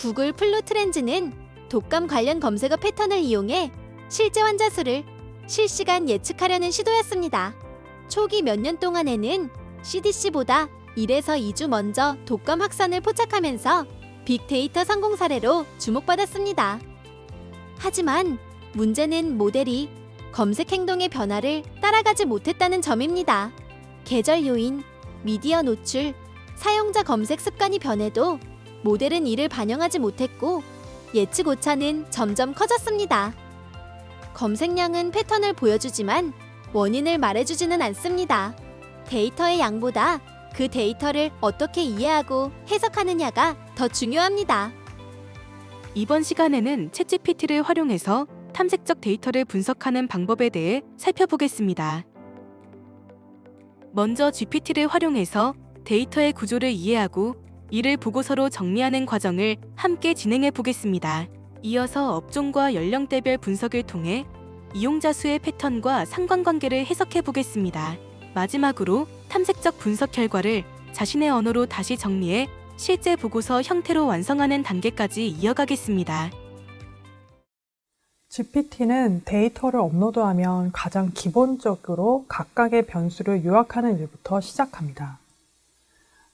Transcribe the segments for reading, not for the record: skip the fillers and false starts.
구글 플루트렌즈는 독감 관련 검색어 패턴을 이용해 실제 환자 수를 실시간 예측하려는 시도였습니다. 초기 몇 년 동안에는 CDC보다 1에서 2주 먼저 독감 확산을 포착하면서 빅데이터 성공 사례로 주목받았습니다. 하지만 문제는 모델이 검색 행동의 변화를 따라가지 못했다는 점입니다. 계절 요인, 미디어 노출, 사용자 검색 습관이 변해도 모델은 이를 반영하지 못했고 예측 오차는 점점 커졌습니다. 검색량은 패턴을 보여주지만 원인을 말해주지는 않습니다. 데이터의 양보다 그 데이터를 어떻게 이해하고 해석하느냐가 더 중요합니다. 이번 시간에는 챗GPT를 활용해서 탐색적 데이터를 분석하는 방법에 대해 살펴보겠습니다. 먼저 GPT를 활용해서 데이터의 구조를 이해하고 이를 보고서로 정리하는 과정을 함께 진행해 보겠습니다. 이어서 업종과 연령대별 분석을 통해 이용자 수의 패턴과 상관관계를 해석해 보겠습니다. 마지막으로 탐색적 분석 결과를 자신의 언어로 다시 정리해 실제 보고서 형태로 완성하는 단계까지 이어가겠습니다. GPT는 데이터를 업로드하면 가장 기본적으로 각각의 변수를 요약하는 일부터 시작합니다.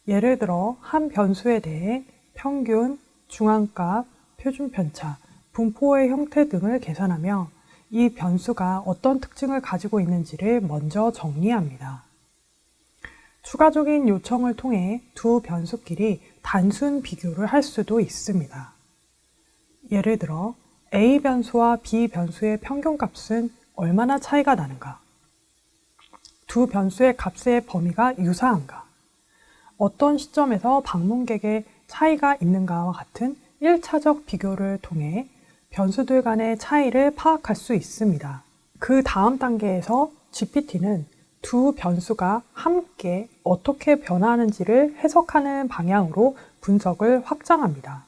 예를 들어 한 변수에 대해 평균, 중앙값, 표준편차, 분포의 형태 등을 계산하며 이 변수가 어떤 특징을 가지고 있는지를 먼저 정리합니다. 추가적인 요청을 통해 두 변수끼리 단순 비교를 할 수도 있습니다. 예를 들어 A 변수와 B 변수의 평균값은 얼마나 차이가 나는가? 두 변수의 값의 범위가 유사한가? 어떤 시점에서 방문객의 차이가 있는가와 같은 1차적 비교를 통해 변수들 간의 차이를 파악할 수 있습니다. 그 다음 단계에서 GPT는 두 변수가 함께 어떻게 변화하는지를 해석하는 방향으로 분석을 확장합니다.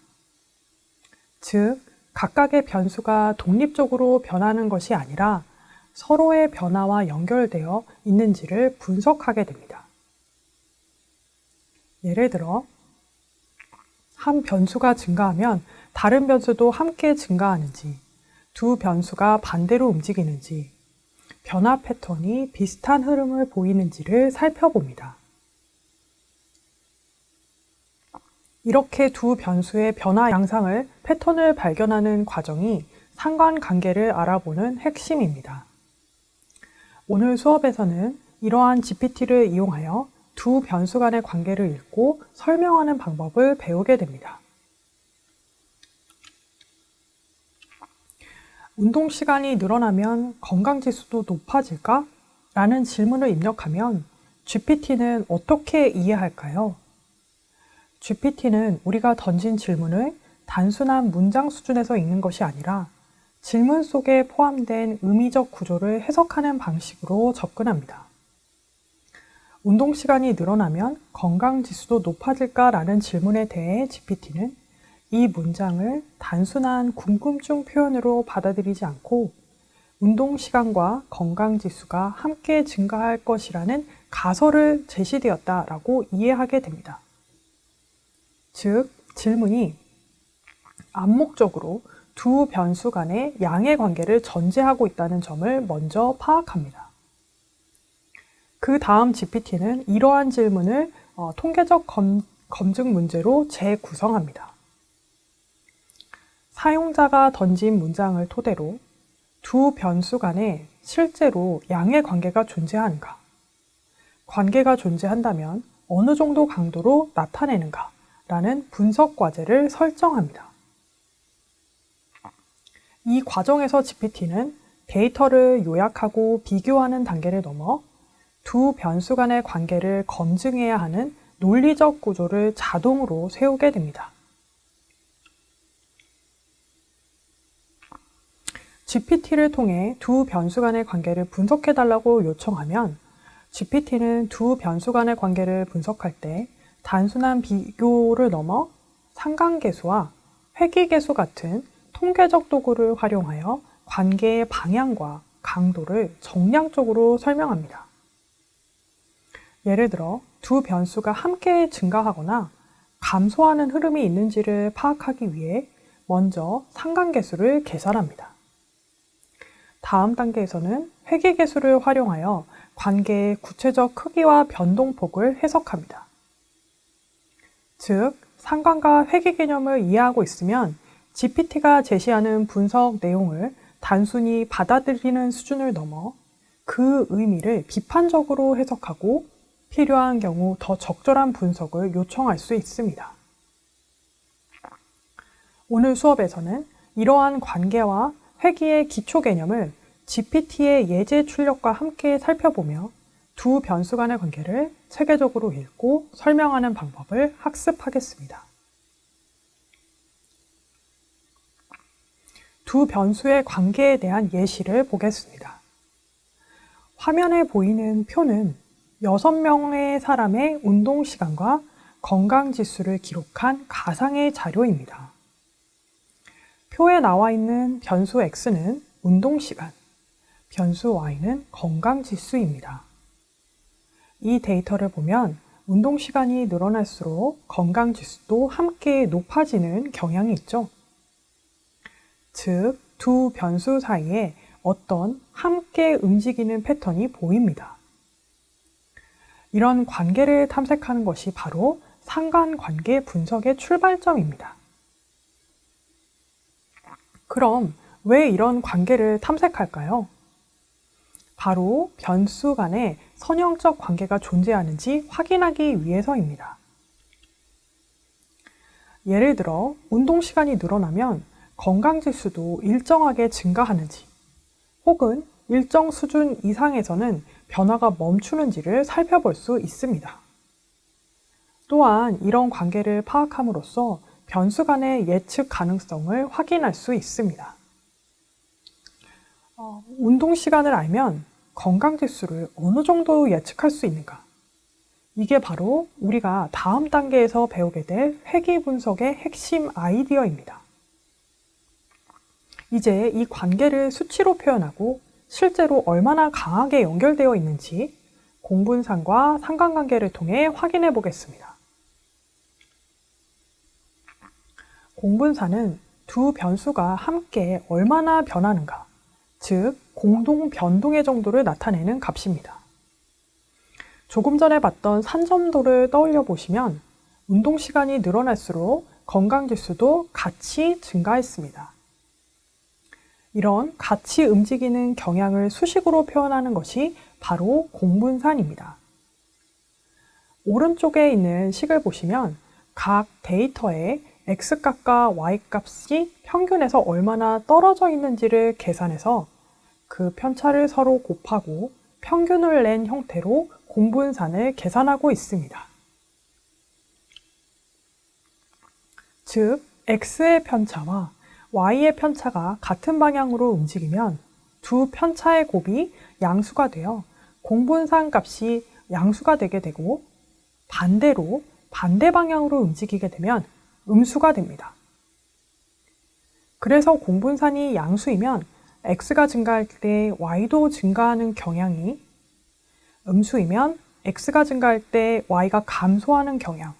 즉, 각각의 변수가 독립적으로 변하는 것이 아니라 서로의 변화와 연결되어 있는지를 분석하게 됩니다. 예를 들어, 한 변수가 증가하면 다른 변수도 함께 증가하는지, 두 변수가 반대로 움직이는지, 변화 패턴이 비슷한 흐름을 보이는지를 살펴봅니다. 이렇게 두 변수의 변화 양상을 패턴을 발견하는 과정이 상관관계를 알아보는 핵심입니다. 오늘 수업에서는 이러한 GPT를 이용하여 두 변수 간의 관계를 읽고 설명하는 방법을 배우게 됩니다. 운동 시간이 늘어나면 건강지수도 높아질까? 라는 질문을 입력하면 GPT는 어떻게 이해할까요? GPT는 우리가 던진 질문을 단순한 문장 수준에서 읽는 것이 아니라 질문 속에 포함된 의미적 구조를 해석하는 방식으로 접근합니다. 운동 시간이 늘어나면 건강지수도 높아질까라는 질문에 대해 GPT는 이 문장을 단순한 궁금증 표현으로 받아들이지 않고 운동 시간과 건강지수가 함께 증가할 것이라는 가설을 제시되었다라고 이해하게 됩니다. 즉, 질문이 암묵적으로 두 변수 간의 양의 관계를 전제하고 있다는 점을 먼저 파악합니다. 그 다음 GPT는 이러한 질문을 통계적 검증 문제로 재구성합니다. 사용자가 던진 문장을 토대로 두 변수 간에 실제로 양의 관계가 존재하는가, 관계가 존재한다면 어느 정도 강도로 나타내는가 라는 분석 과제를 설정합니다. 이 과정에서 GPT는 데이터를 요약하고 비교하는 단계를 넘어 두 변수 간의 관계를 검증해야 하는 논리적 구조를 자동으로 세우게 됩니다. GPT를 통해 두 변수 간의 관계를 분석해달라고 요청하면 GPT는 두 변수 간의 관계를 분석할 때 단순한 비교를 넘어 상관계수와 회귀계수 같은 통계적 도구를 활용하여 관계의 방향과 강도를 정량적으로 설명합니다. 예를 들어 두 변수가 함께 증가하거나 감소하는 흐름이 있는지를 파악하기 위해 먼저 상관계수를 계산합니다. 다음 단계에서는 회귀계수를 활용하여 관계의 구체적 크기와 변동폭을 해석합니다. 즉, 상관과 회귀 개념을 이해하고 있으면 GPT가 제시하는 분석 내용을 단순히 받아들이는 수준을 넘어 그 의미를 비판적으로 해석하고 필요한 경우 더 적절한 분석을 요청할 수 있습니다. 오늘 수업에서는 이러한 관계와 회귀의 기초 개념을 GPT의 예제 출력과 함께 살펴보며 두 변수 간의 관계를 체계적으로 읽고 설명하는 방법을 학습하겠습니다. 두 변수의 관계에 대한 예시를 보겠습니다. 화면에 보이는 표는 6명의 사람의 운동 시간과 건강 지수를 기록한 가상의 자료입니다. 표에 나와 있는 변수 X는 운동 시간, 변수 Y는 건강 지수입니다. 이 데이터를 보면 운동 시간이 늘어날수록 건강 지수도 함께 높아지는 경향이 있죠. 즉, 두 변수 사이에 어떤 함께 움직이는 패턴이 보입니다. 이런 관계를 탐색하는 것이 바로 상관관계 분석의 출발점입니다. 그럼 왜 이런 관계를 탐색할까요? 바로 변수 간에 선형적 관계가 존재하는지 확인하기 위해서입니다. 예를 들어 운동 시간이 늘어나면 건강지수도 일정하게 증가하는지 혹은 일정 수준 이상에서는 변화가 멈추는지를 살펴볼 수 있습니다. 또한 이런 관계를 파악함으로써 변수 간의 예측 가능성을 확인할 수 있습니다. 운동 시간을 알면 건강지수를 어느 정도 예측할 수 있는가? 이게 바로 우리가 다음 단계에서 배우게 될 회귀 분석의 핵심 아이디어입니다. 이제 이 관계를 수치로 표현하고 실제로 얼마나 강하게 연결되어 있는지 공분산과 상관관계를 통해 확인해 보겠습니다. 공분산은 두 변수가 함께 얼마나 변하는가, 즉 공동 변동의 정도를 나타내는 값입니다. 조금 전에 봤던 산점도를 떠올려 보시면 운동 시간이 늘어날수록 건강지수도 같이 증가했습니다. 이런 같이 움직이는 경향을 수식으로 표현하는 것이 바로 공분산입니다. 오른쪽에 있는 식을 보시면 각 데이터의 X값과 Y값이 평균에서 얼마나 떨어져 있는지를 계산해서 그 편차를 서로 곱하고 평균을 낸 형태로 공분산을 계산하고 있습니다. 즉, X의 편차와 Y의 편차가 같은 방향으로 움직이면 두 편차의 곱이 양수가 되어 공분산 값이 양수가 되게 되고 반대로 반대 방향으로 움직이게 되면 음수가 됩니다. 그래서 공분산이 양수이면 X가 증가할 때 Y도 증가하는 경향이 음수이면 X가 증가할 때 Y가 감소하는 경향,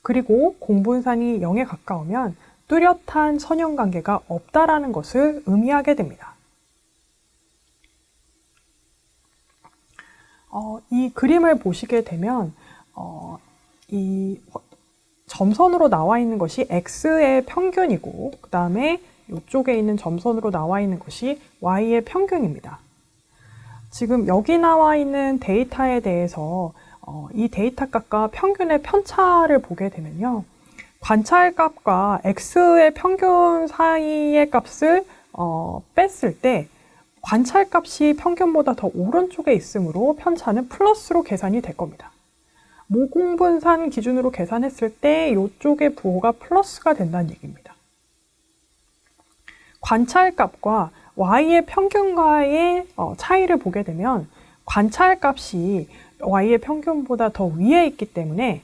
그리고 공분산이 0에 가까우면 뚜렷한 선형관계가 없다라는 것을 의미하게 됩니다. 이 그림을 보시게 되면 이 점선으로 나와 있는 것이 X의 평균이고 그 다음에 이쪽에 있는 점선으로 나와 있는 것이 Y의 평균입니다. 지금 여기 나와 있는 데이터에 대해서 이 데이터 값과 평균의 편차를 보게 되면요. 관찰값과 X의 평균 사이의 값을 뺐을 때 관찰값이 평균보다 더 오른쪽에 있으므로 편차는 플러스로 계산이 될 겁니다. 모공분산 기준으로 계산했을 때 이쪽의 부호가 플러스가 된다는 얘기입니다. 관찰값과 Y의 평균과의 차이를 보게 되면 관찰값이 Y의 평균보다 더 위에 있기 때문에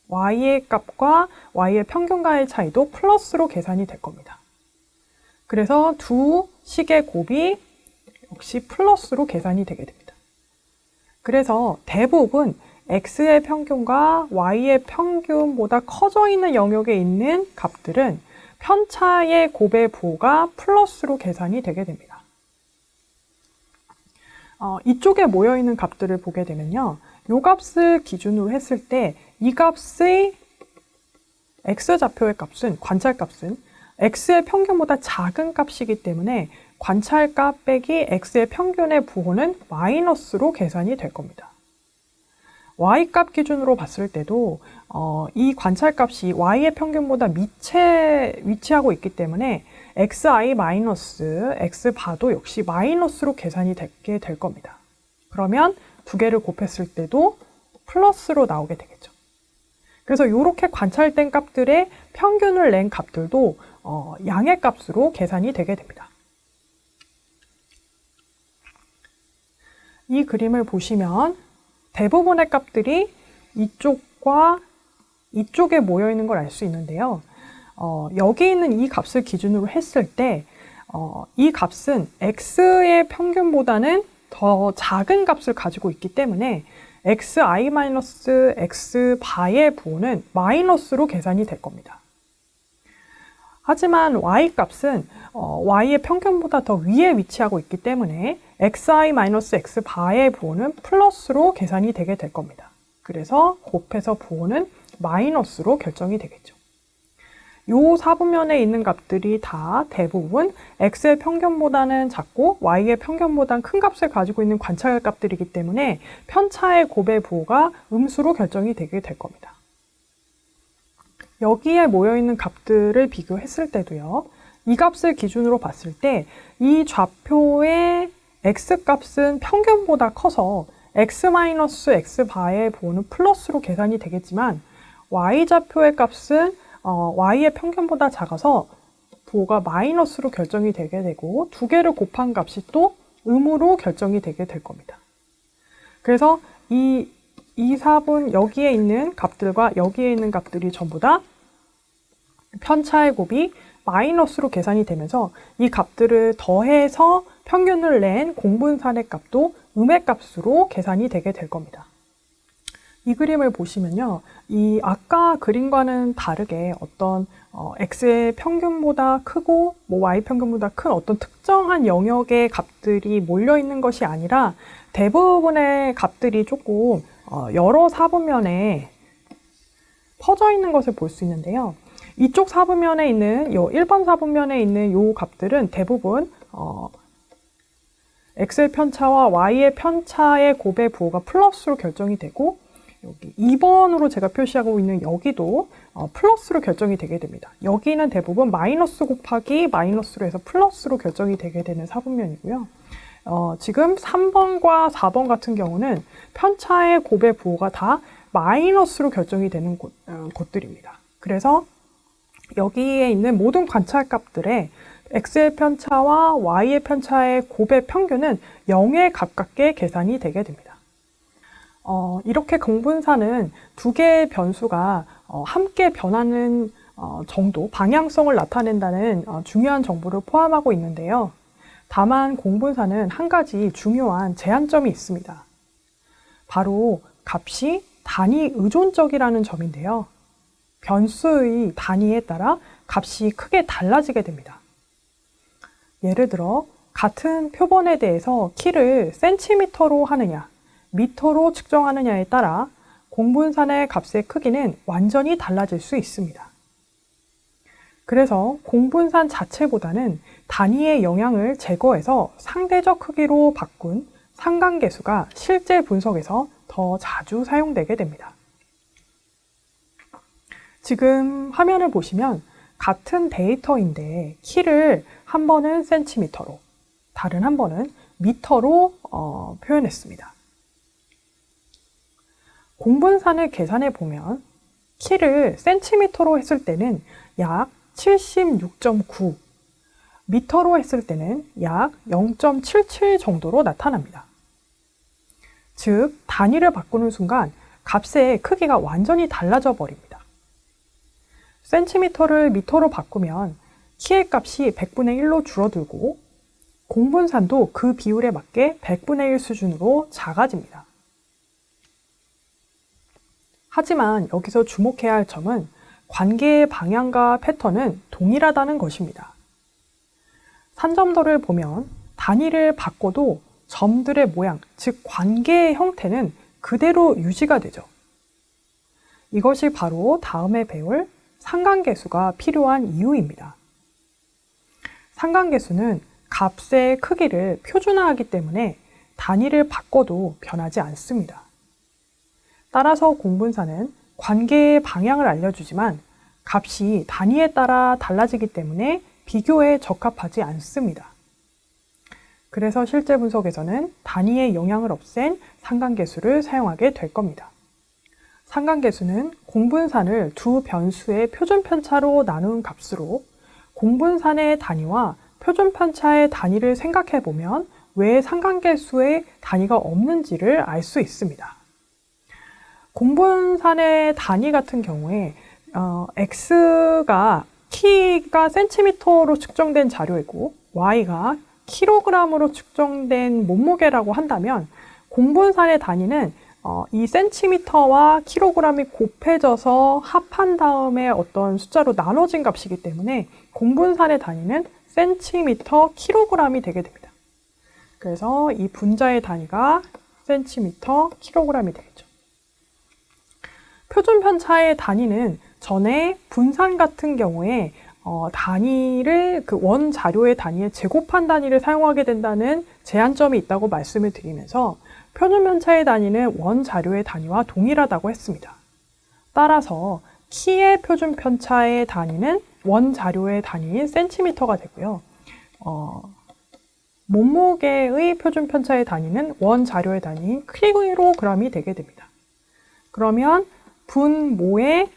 Y의 값과 Y의 평균과의 차이도 플러스로 계산이 될 겁니다. 그래서 두 식의 곱이 역시 플러스로 계산이 되게 됩니다. 그래서 대부분 x의 평균과 y의 평균보다 커져 있는 영역에 있는 값들은 편차의 곱의 부호가 플러스로 계산이 되게 됩니다. 이쪽에 모여있는 값들을 보게 되면요. 이 값을 기준으로 했을 때 이 값의 x좌표의 값은, 관찰값은 x의 평균보다 작은 값이기 때문에 관찰값 빼기 x의 평균의 부호는 마이너스로 계산이 될 겁니다. y값 기준으로 봤을 때도 이 관찰값이 y의 평균보다 밑에 위치하고 있기 때문에 xi 마이너스 x바도 역시 마이너스로 계산이 되게 될 겁니다. 그러면 두 개를 곱했을 때도 플러스로 나오게 되겠죠. 그래서 이렇게 관찰된 값들의 평균을 낸 값들도 양의 값으로 계산이 되게 됩니다. 이 그림을 보시면 대부분의 값들이 이쪽과 이쪽에 모여 있는 걸 알 수 있는데요. 여기 있는 이 값을 기준으로 했을 때 이 값은 x의 평균보다는 더 작은 값을 가지고 있기 때문에 xi-x바의 부호는 마이너스로 계산이 될 겁니다. 하지만 y값은 y의 평균보다 더 위에 위치하고 있기 때문에 xi-x바의 부호는 플러스로 계산이 되게 될 겁니다. 그래서 곱해서 부호는 마이너스로 결정이 되겠죠. 이 사분면에 있는 값들이 다 대부분 x의 평균보다는 작고 y의 평균보다는 큰 값을 가지고 있는 관찰 값들이기 때문에 편차의 곱의 부호가 음수로 결정이 되게 될 겁니다. 여기에 모여있는 값들을 비교했을 때도요. 이 값을 기준으로 봤을 때 이 좌표의 x값은 평균보다 커서 x-x바의 부호는 플러스로 계산이 되겠지만 y좌표의 값은 y의 평균보다 작아서 부호가 마이너스로 결정이 되게 되고 두 개를 곱한 값이 또 음으로 결정이 되게 될 겁니다. 그래서 이 4분 여기에 있는 값들과 여기에 있는 값들이 전부 다 편차의 곱이 마이너스로 계산이 되면서 이 값들을 더해서 평균을 낸 공분산의 값도 음의 값으로 계산이 되게 될 겁니다. 이 그림을 보시면요. 이 아까 그림과는 다르게 어떤 x의 평균보다 크고 y 평균보다 큰 어떤 특정한 영역의 값들이 몰려 있는 것이 아니라 대부분의 값들이 조금 여러 사분면에 퍼져 있는 것을 볼 수 있는데요. 이쪽 사분면에 있는 요 1번 사분면에 있는 요 값들은 대부분 x의 편차와 y의 편차의 곱의 부호가 플러스로 결정이 되고 여기 2번으로 제가 표시하고 있는 여기도 플러스로 결정이 되게 됩니다. 여기는 대부분 마이너스 곱하기 마이너스로 해서 플러스로 결정이 되게 되는 사분면이고요. 지금 3번과 4번 같은 경우는 편차의 곱의 부호가 다 마이너스로 결정이 되는 곳들입니다. 그래서 여기에 있는 모든 관찰값들의 x의 편차와 y의 편차의 곱의 평균은 0에 가깝게 계산이 되게 됩니다. 이렇게 공분사는 두 개의 변수가 함께 변하는 정도, 방향성을 나타낸다는 중요한 정보를 포함하고 있는데요. 다만 공분사는 한 가지 중요한 제한점이 있습니다. 바로 값이 단위 의존적이라는 점인데요. 변수의 단위에 따라 값이 크게 달라지게 됩니다. 예를 들어 같은 표본에 대해서 키를 센티미터로 하느냐, 미터로 측정하느냐에 따라 공분산의 값의 크기는 완전히 달라질 수 있습니다. 그래서 공분산 자체보다는 단위의 영향을 제거해서 상대적 크기로 바꾼 상관계수가 실제 분석에서 더 자주 사용되게 됩니다. 지금 화면을 보시면 같은 데이터인데 키를 한 번은 센티미터로, 다른 한 번은 미터로 표현했습니다. 공분산을 계산해 보면 키를 센티미터로 했을 때는 약 76.9, 미터로 했을 때는 약 0.77 정도로 나타납니다. 즉, 단위를 바꾸는 순간 값의 크기가 완전히 달라져 버립니다. 센티미터를 미터로 바꾸면 키의 값이 100분의 1로 줄어들고 공분산도 그 비율에 맞게 100분의 1 수준으로 작아집니다. 하지만 여기서 주목해야 할 점은 관계의 방향과 패턴은 동일하다는 것입니다. 산점도를 보면 단위를 바꿔도 점들의 모양, 즉 관계의 형태는 그대로 유지가 되죠. 이것이 바로 다음에 배울 상관계수가 필요한 이유입니다. 상관계수는 값의 크기를 표준화하기 때문에 단위를 바꿔도 변하지 않습니다. 따라서 공분사는 관계의 방향을 알려주지만 값이 단위에 따라 달라지기 때문에 비교에 적합하지 않습니다. 그래서 실제 분석에서는 단위의 영향을 없앤 상관계수를 사용하게 될 겁니다. 상관계수는 공분산을 두 변수의 표준편차로 나눈 값으로 공분산의 단위와 표준편차의 단위를 생각해 보면 왜 상관계수의 단위가 없는지를 알 수 있습니다. 공분산의 단위 같은 경우에 x가 키가 센티미터로 측정된 자료이고 y가 킬로그램으로 측정된 몸무게라고 한다면 공분산의 단위는 이 센티미터와 킬로그램이 곱해져서 합한 다음에 어떤 숫자로 나눠진 값이기 때문에 공분산의 단위는 센티미터, 킬로그램이 되게 됩니다. 그래서 이 분자의 단위가 센티미터, 킬로그램이 되겠죠. 표준편차의 단위는 전에 분산 같은 경우에 단위를 그 원 자료의 단위에 제곱한 단위를 사용하게 된다는 제한점이 있다고 말씀을 드리면서 표준편차의 단위는 원 자료의 단위와 동일하다고 했습니다. 따라서 키의 표준편차의 단위는 원 자료의 단위인 센티미터가 되고요. 몸무게의 표준편차의 단위는 원 자료의 단위인 킬로그램이 되게 됩니다. 그러면 분모의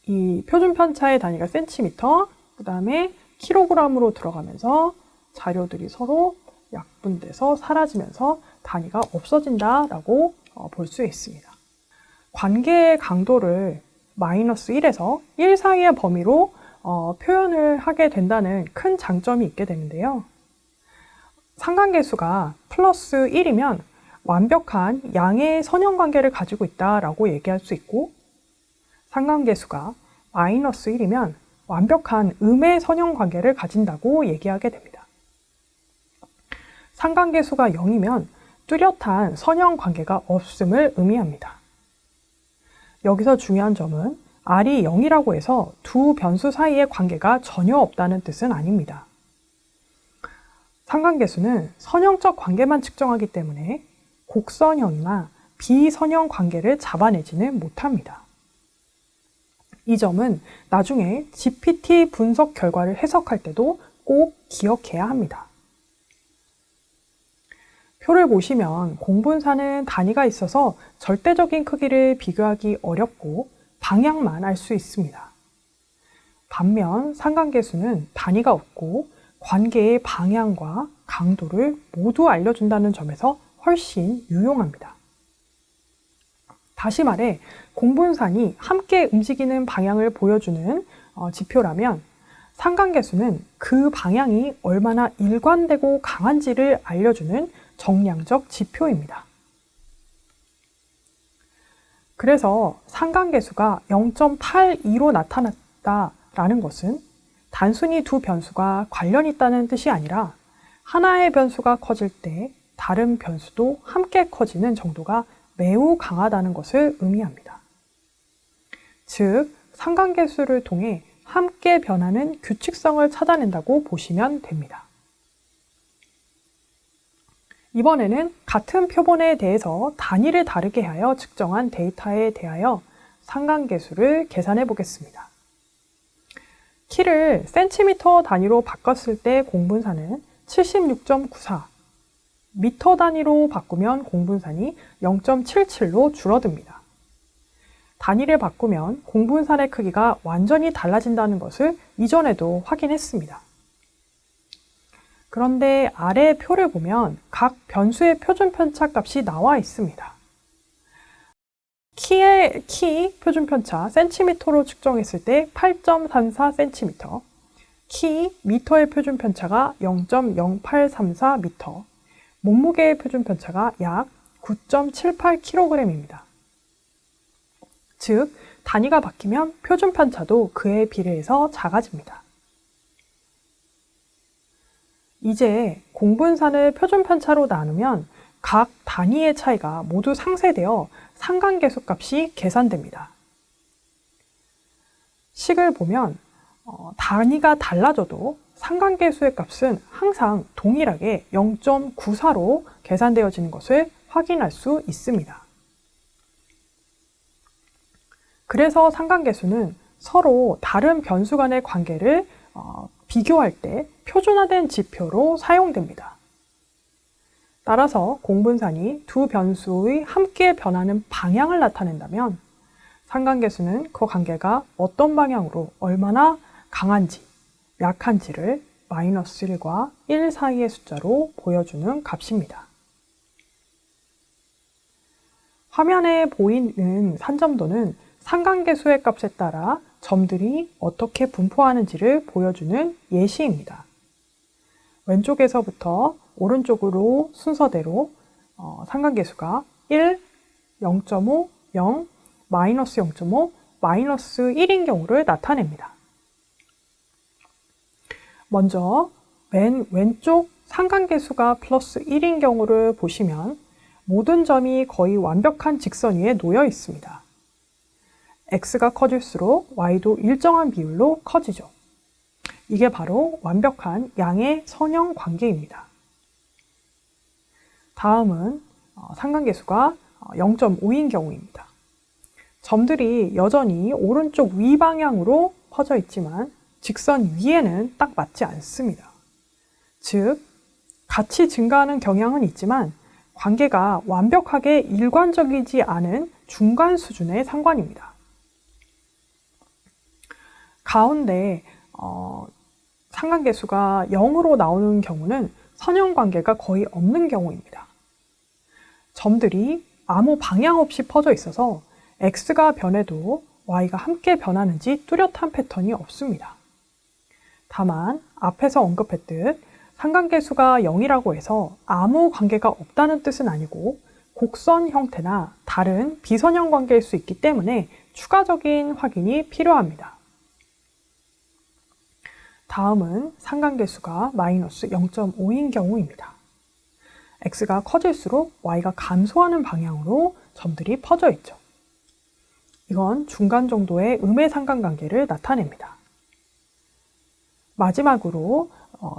이 표준편차의 단위가 센티미터, 그 다음에 킬로그램으로 들어가면서 자료들이 서로 약분돼서 사라지면서 단위가 없어진다라고 볼 수 있습니다. 관계의 강도를 -1에서 1 사이의 범위로 표현을 하게 된다는 큰 장점이 있게 되는데요. 상관계수가 플러스 1이면 완벽한 양의 선형관계를 가지고 있다라고 얘기할 수 있고 상관계수가 -1이면 완벽한 음의 선형관계를 가진다고 얘기하게 됩니다. 상관계수가 0이면 뚜렷한 선형관계가 없음을 의미합니다. 여기서 중요한 점은 R이 0이라고 해서 두 변수 사이의 관계가 전혀 없다는 뜻은 아닙니다. 상관계수는 선형적 관계만 측정하기 때문에 곡선형이나 비선형 관계를 잡아내지는 못합니다. 이 점은 나중에 GPT 분석 결과를 해석할 때도 꼭 기억해야 합니다. 표를 보시면 공분사는 단위가 있어서 절대적인 크기를 비교하기 어렵고 방향만 알 수 있습니다. 반면 상관계수는 단위가 없고 관계의 방향과 강도를 모두 알려준다는 점에서 훨씬 유용합니다. 다시 말해 공분산이 함께 움직이는 방향을 보여주는 지표라면 상관계수는 그 방향이 얼마나 일관되고 강한지를 알려주는 정량적 지표입니다. 그래서 상관계수가 0.82로 나타났다라는 것은 단순히 두 변수가 관련이 있다는 뜻이 아니라 하나의 변수가 커질 때 다른 변수도 함께 커지는 정도가 매우 강하다는 것을 의미합니다. 즉, 상관계수를 통해 함께 변하는 규칙성을 찾아낸다고 보시면 됩니다. 이번에는 같은 표본에 대해서 단위를 다르게 하여 측정한 데이터에 대하여 상관계수를 계산해 보겠습니다. 키를 센티미터 단위로 바꿨을 때 공분산은 76.94, 미터 단위로 바꾸면 공분산이 0.77로 줄어듭니다. 단위를 바꾸면 공분산의 크기가 완전히 달라진다는 것을 이전에도 확인했습니다. 그런데 아래 표를 보면 각 변수의 표준편차 값이 나와 있습니다. 키 표준편차 센티미터로 측정했을 때 8.34cm, 키 미터의 표준편차가 0.0834m, 몸무게의 표준편차가 약 9.78kg입니다. 즉, 단위가 바뀌면 표준 편차도 그에 비례해서 작아집니다. 이제 공분산을 표준 편차로 나누면 각 단위의 차이가 모두 상쇄되어 상관계수 값이 계산됩니다. 식을 보면 단위가 달라져도 상관계수의 값은 항상 동일하게 0.94로 계산되어지는 것을 확인할 수 있습니다. 그래서 상관계수는 서로 다른 변수 간의 관계를 비교할 때 표준화된 지표로 사용됩니다. 따라서 공분산이 두 변수의 함께 변하는 방향을 나타낸다면 상관계수는 그 관계가 어떤 방향으로 얼마나 강한지, 약한지를 -1과 1 사이의 숫자로 보여주는 값입니다. 화면에 보이는 산점도는 상관계수의 값에 따라 점들이 어떻게 분포하는지를 보여주는 예시입니다. 왼쪽에서부터 오른쪽으로 순서대로 상관계수가 1, 0.5, 0, -0.5, -1인 경우를 나타냅니다. 먼저 맨 왼쪽 상관계수가 +1인 경우를 보시면 모든 점이 거의 완벽한 직선 위에 놓여 있습니다. x가 커질수록 y도 일정한 비율로 커지죠. 이게 바로 완벽한 양의 선형 관계입니다. 다음은 상관계수가 0.5인 경우입니다. 점들이 여전히 오른쪽 위 방향으로 퍼져 있지만 직선 위에는 딱 맞지 않습니다. 즉, 같이 증가하는 경향은 있지만 관계가 완벽하게 일관적이지 않은 중간 수준의 상관입니다. 가운데 상관계수가 0으로 나오는 경우는 선형 관계가 거의 없는 경우입니다. 점들이 아무 방향 없이 퍼져 있어서 x가 변해도 y가 함께 변하는지 뚜렷한 패턴이 없습니다. 다만 앞에서 언급했듯 상관계수가 0이라고 해서 아무 관계가 없다는 뜻은 아니고 곡선 형태나 다른 비선형 관계일 수 있기 때문에 추가적인 확인이 필요합니다. 다음은 상관계수가 -0.5인 경우입니다. x가 커질수록 y가 감소하는 방향으로 점들이 퍼져 있죠. 이건 중간 정도의 음의 상관관계를 나타냅니다. 마지막으로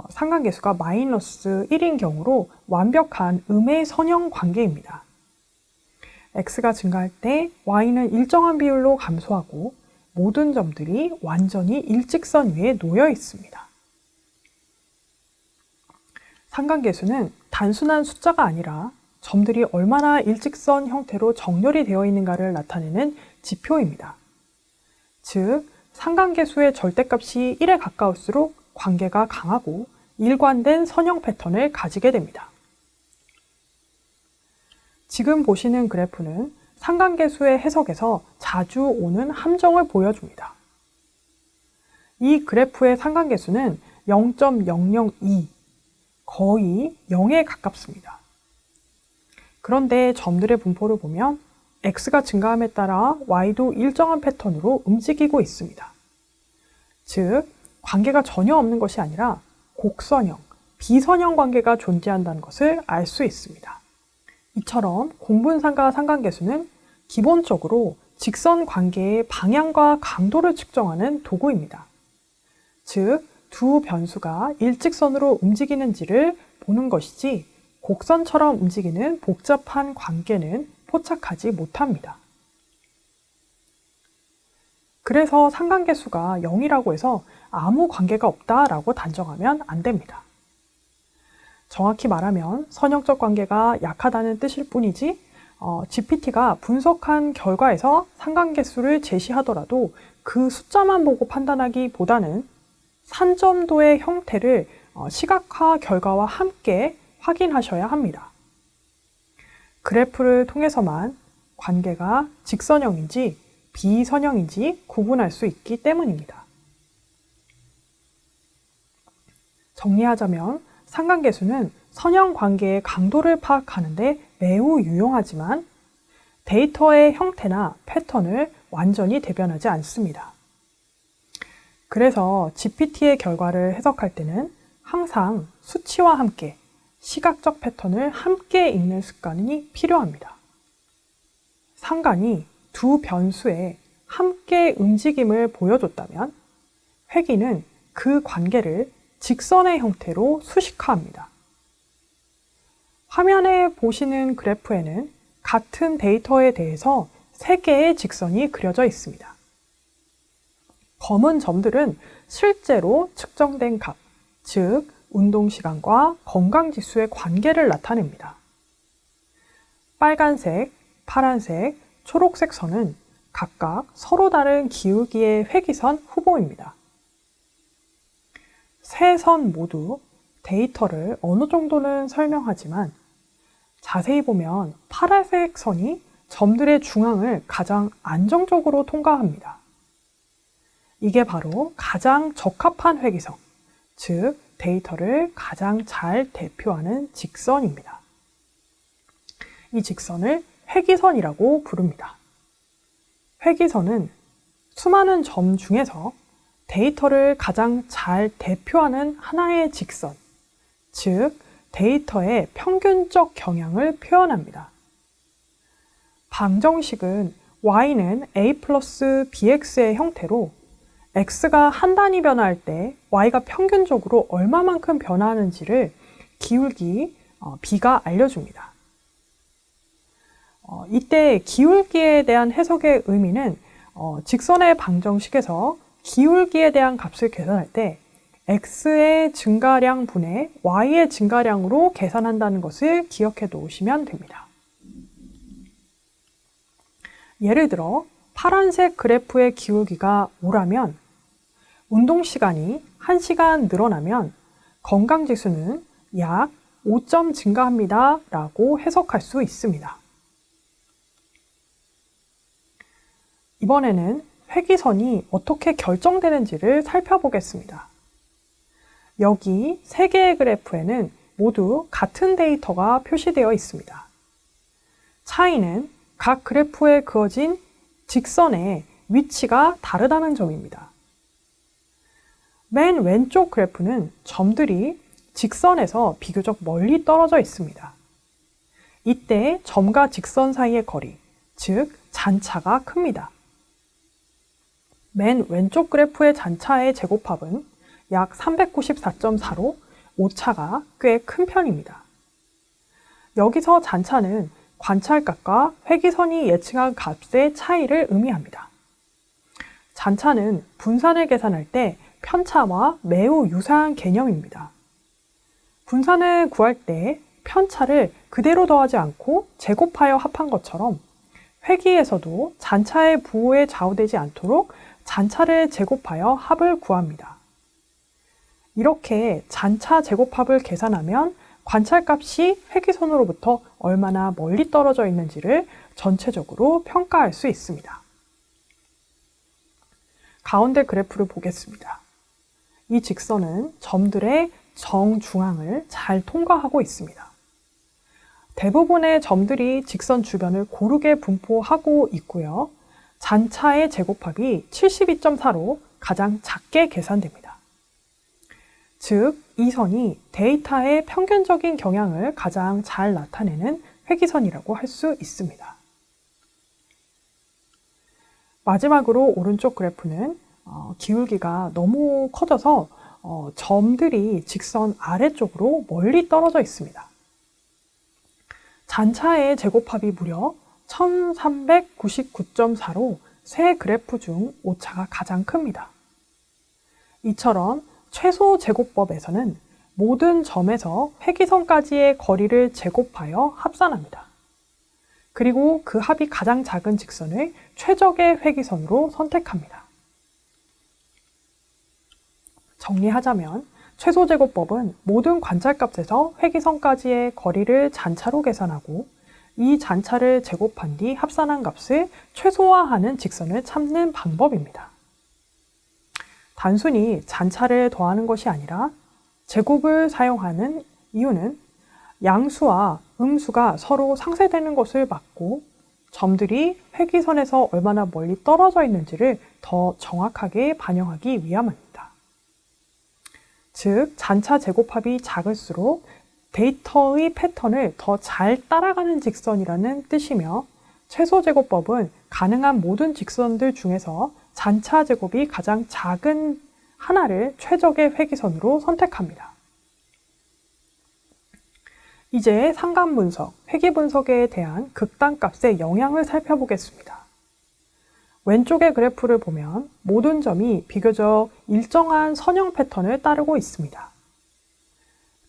상관계수가 -1인 경우로 완벽한 음의 선형 관계입니다. x가 증가할 때 y는 일정한 비율로 감소하고 모든 점들이 완전히 일직선 위에 놓여 있습니다. 상관계수는 단순한 숫자가 아니라 점들이 얼마나 일직선 형태로 정렬이 되어 있는가를 나타내는 지표입니다. 즉, 상관계수의 절대값이 1에 가까울수록 관계가 강하고 일관된 선형 패턴을 가지게 됩니다. 지금 보시는 그래프는 상관계수의 해석에서 자주 오는 함정을 보여줍니다. 이 그래프의 상관계수는 0.002, 거의 0에 가깝습니다. 그런데 점들의 분포를 보면 x가 증가함에 따라 y도 일정한 패턴으로 움직이고 있습니다. 즉, 관계가 전혀 없는 것이 아니라 곡선형, 비선형 관계가 존재한다는 것을 알 수 있습니다. 이처럼 공분산과 상관계수는 기본적으로 직선 관계의 방향과 강도를 측정하는 도구입니다. 즉, 두 변수가 일직선으로 움직이는지를 보는 것이지 곡선처럼 움직이는 복잡한 관계는 포착하지 못합니다. 그래서 상관계수가 0이라고 해서 아무 관계가 없다라고 단정하면 안 됩니다. 정확히 말하면 선형적 관계가 약하다는 뜻일 뿐이지 GPT가 분석한 결과에서 상관계수를 제시하더라도 그 숫자만 보고 판단하기보다는 산점도의 형태를 시각화 결과와 함께 확인하셔야 합니다. 그래프를 통해서만 관계가 직선형인지 비선형인지 구분할 수 있기 때문입니다. 정리하자면 상관계수는 선형 관계의 강도를 파악하는 데 매우 유용하지만 데이터의 형태나 패턴을 완전히 대변하지 않습니다. 그래서 GPT의 결과를 해석할 때는 항상 수치와 함께 시각적 패턴을 함께 읽는 습관이 필요합니다. 상관이 두 변수에 함께 움직임을 보여줬다면 회귀는 그 관계를 직선의 형태로 수식화합니다. 화면에 보시는 그래프에는 같은 데이터에 대해서 3개의 직선이 그려져 있습니다. 검은 점들은 실제로 측정된 값, 즉 운동시간과 건강지수의 관계를 나타냅니다. 빨간색, 파란색, 초록색 선은 각각 서로 다른 기울기의 회귀선 후보입니다. 세 선 모두 데이터를 어느 정도는 설명하지만 자세히 보면 파란색 선이 점들의 중앙을 가장 안정적으로 통과합니다. 이게 바로 가장 적합한 회귀선, 즉 데이터를 가장 잘 대표하는 직선입니다. 이 직선을 회귀선이라고 부릅니다. 회귀선은 수많은 점 중에서 데이터를 가장 잘 대표하는 하나의 직선, 즉 데이터의 평균적 경향을 표현합니다. 방정식은 y는 a 플러스 bx의 형태로 x가 한 단위 변화할 때 y가 평균적으로 얼마만큼 변화하는지를 기울기 b가 알려줍니다. 이때 기울기에 대한 해석의 의미는 직선의 방정식에서 기울기에 대한 값을 계산할 때 x의 증가량 분의 y의 증가량으로 계산한다는 것을 기억해 놓으시면 됩니다. 예를 들어 파란색 그래프의 기울기가 5라면 운동시간이 1시간 늘어나면 건강지수는 약 5점 증가합니다 라고 해석할 수 있습니다. 이번에는 회귀선이 어떻게 결정되는지를 살펴보겠습니다. 여기 3개의 그래프에는 모두 같은 데이터가 표시되어 있습니다. 차이는 각 그래프에 그어진 직선의 위치가 다르다는 점입니다. 맨 왼쪽 그래프는 점들이 직선에서 비교적 멀리 떨어져 있습니다. 이때 점과 직선 사이의 거리, 즉 잔차가 큽니다. 맨 왼쪽 그래프의 잔차의 제곱합은 약 394.4로 오차가 꽤 큰 편입니다. 여기서 잔차는 관찰값과 회귀선이 예측한 값의 차이를 의미합니다. 잔차는 분산을 계산할 때 편차와 매우 유사한 개념입니다. 분산을 구할 때 편차를 그대로 더하지 않고 제곱하여 합한 것처럼 회귀에서도 잔차의 부호에 좌우되지 않도록 잔차를 제곱하여 합을 구합니다. 이렇게 잔차 제곱합을 계산하면 관찰값이 회귀선으로부터 얼마나 멀리 떨어져 있는지를 전체적으로 평가할 수 있습니다. 가운데 그래프를 보겠습니다. 이 직선은 점들의 정중앙을 잘 통과하고 있습니다. 대부분의 점들이 직선 주변을 고르게 분포하고 있고요. 잔차의 제곱합이 72.4로 가장 작게 계산됩니다. 즉, 이 선이 데이터의 평균적인 경향을 가장 잘 나타내는 회귀선이라고 할 수 있습니다. 마지막으로 오른쪽 그래프는 기울기가 너무 커져서 점들이 직선 아래쪽으로 멀리 떨어져 있습니다. 잔차의 제곱합이 무려 1399.4로 세 그래프 중 오차가 가장 큽니다. 이처럼 최소 제곱법에서는 모든 점에서 회귀선까지의 거리를 제곱하여 합산합니다. 그리고 그 합이 가장 작은 직선을 최적의 회귀선으로 선택합니다. 정리하자면 최소 제곱법은 모든 관찰값에서 회귀선까지의 거리를 잔차로 계산하고 이 잔차를 제곱한 뒤 합산한 값을 최소화하는 직선을 찾는 방법입니다. 단순히 잔차를 더하는 것이 아니라 제곱을 사용하는 이유는 양수와 음수가 서로 상쇄되는 것을 막고 점들이 회기선에서 얼마나 멀리 떨어져 있는지를 더 정확하게 반영하기 위함입니다. 즉, 잔차 제곱합이 작을수록 데이터의 패턴을 더 잘 따라가는 직선이라는 뜻이며, 최소 제곱법은 가능한 모든 직선들 중에서 잔차 제곱이 가장 작은 하나를 최적의 회기선으로 선택합니다. 이제 상관 분석, 회기 분석에 대한 극단값의 영향을 살펴보겠습니다. 왼쪽의 그래프를 보면 모든 점이 비교적 일정한 선형 패턴을 따르고 있습니다.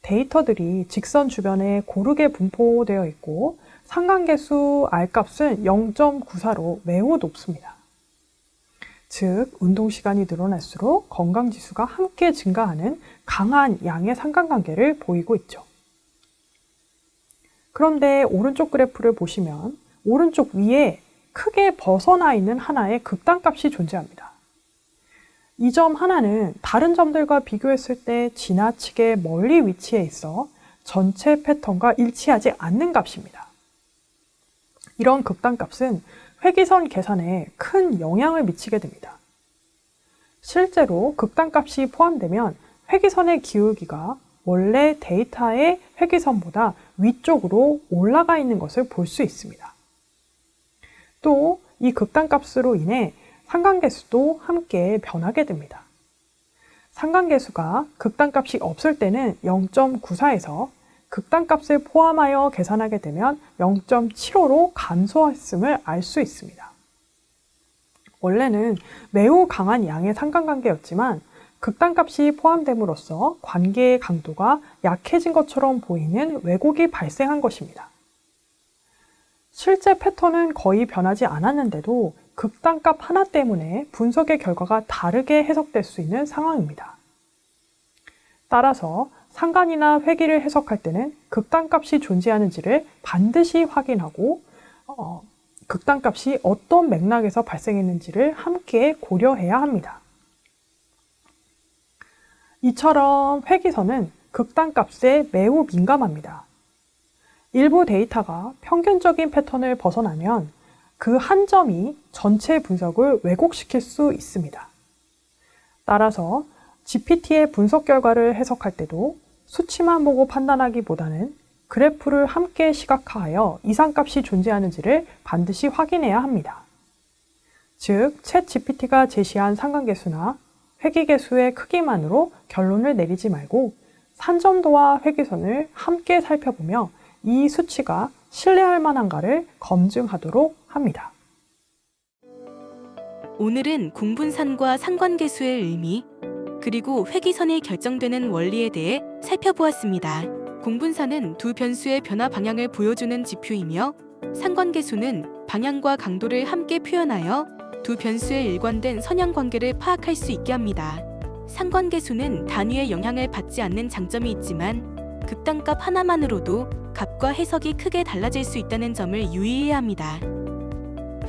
데이터들이 직선 주변에 고르게 분포되어 있고 상관계수 R값은 0.94로 매우 높습니다. 즉, 운동시간이 늘어날수록 건강지수가 함께 증가하는 강한 양의 상관관계를 보이고 있죠. 그런데 오른쪽 그래프를 보시면 오른쪽 위에 크게 벗어나 있는 하나의 극단값이 존재합니다. 이 점 하나는 다른 점들과 비교했을 때 지나치게 멀리 위치해 있어 전체 패턴과 일치하지 않는 값입니다. 이런 극단값은 회기선 계산에 큰 영향을 미치게 됩니다. 실제로 극단값이 포함되면 회기선의 기울기가 원래 데이터의 회기선보다 위쪽으로 올라가 있는 것을 볼 수 있습니다. 또 이 극단값으로 인해 상관계수도 함께 변하게 됩니다. 상관계수가 극단값이 없을 때는 0.94에서 극단값을 포함하여 계산하게 되면 0.75로 감소했음을 알 수 있습니다. 원래는 매우 강한 양의 상관관계였지만 극단값이 포함됨으로써 관계의 강도가 약해진 것처럼 보이는 왜곡이 발생한 것입니다. 실제 패턴은 거의 변하지 않았는데도 극단값 하나 때문에 분석의 결과가 다르게 해석될 수 있는 상황입니다. 따라서 상관이나 회기를 해석할 때는 극단값이 존재하는지를 반드시 확인하고 극단값이 어떤 맥락에서 발생했는지를 함께 고려해야 합니다. 이처럼 회기선은 극단값에 매우 민감합니다. 일부 데이터가 평균적인 패턴을 벗어나면 그 한 점이 전체 분석을 왜곡시킬 수 있습니다. 따라서 GPT의 분석 결과를 해석할 때도 수치만 보고 판단하기보다는 그래프를 함께 시각화하여 이상값이 존재하는지를 반드시 확인해야 합니다. 즉, 챗 GPT가 제시한 상관계수나 회기계수의 크기만으로 결론을 내리지 말고 산점도와 회기선을 함께 살펴보며 이 수치가 신뢰할 만한가를 검증하도록 합니다. 오늘은 공분산과 상관계수의 의미, 그리고 회기선이 결정되는 원리에 대해 살펴보았습니다. 공분산은 두 변수의 변화 방향을 보여주는 지표이며 상관계수는 방향과 강도를 함께 표현하여 두 변수의 일관된 선형 관계를 파악할 수 있게 합니다. 상관계수는 단위의 영향을 받지 않는 장점이 있지만 극단값 하나만으로도 값과 해석이 크게 달라질 수 있다는 점을 유의해야 합니다.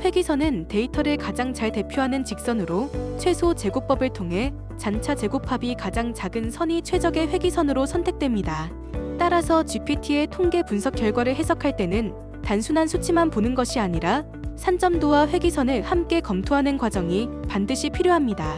회기선은 데이터를 가장 잘 대표하는 직선으로 최소 제곱법을 통해 잔차 제곱합이 가장 작은 선이 최적의 회기선으로 선택됩니다. 따라서 GPT의 통계 분석 결과를 해석할 때는 단순한 수치만 보는 것이 아니라 산점도와 회기선을 함께 검토하는 과정이 반드시 필요합니다.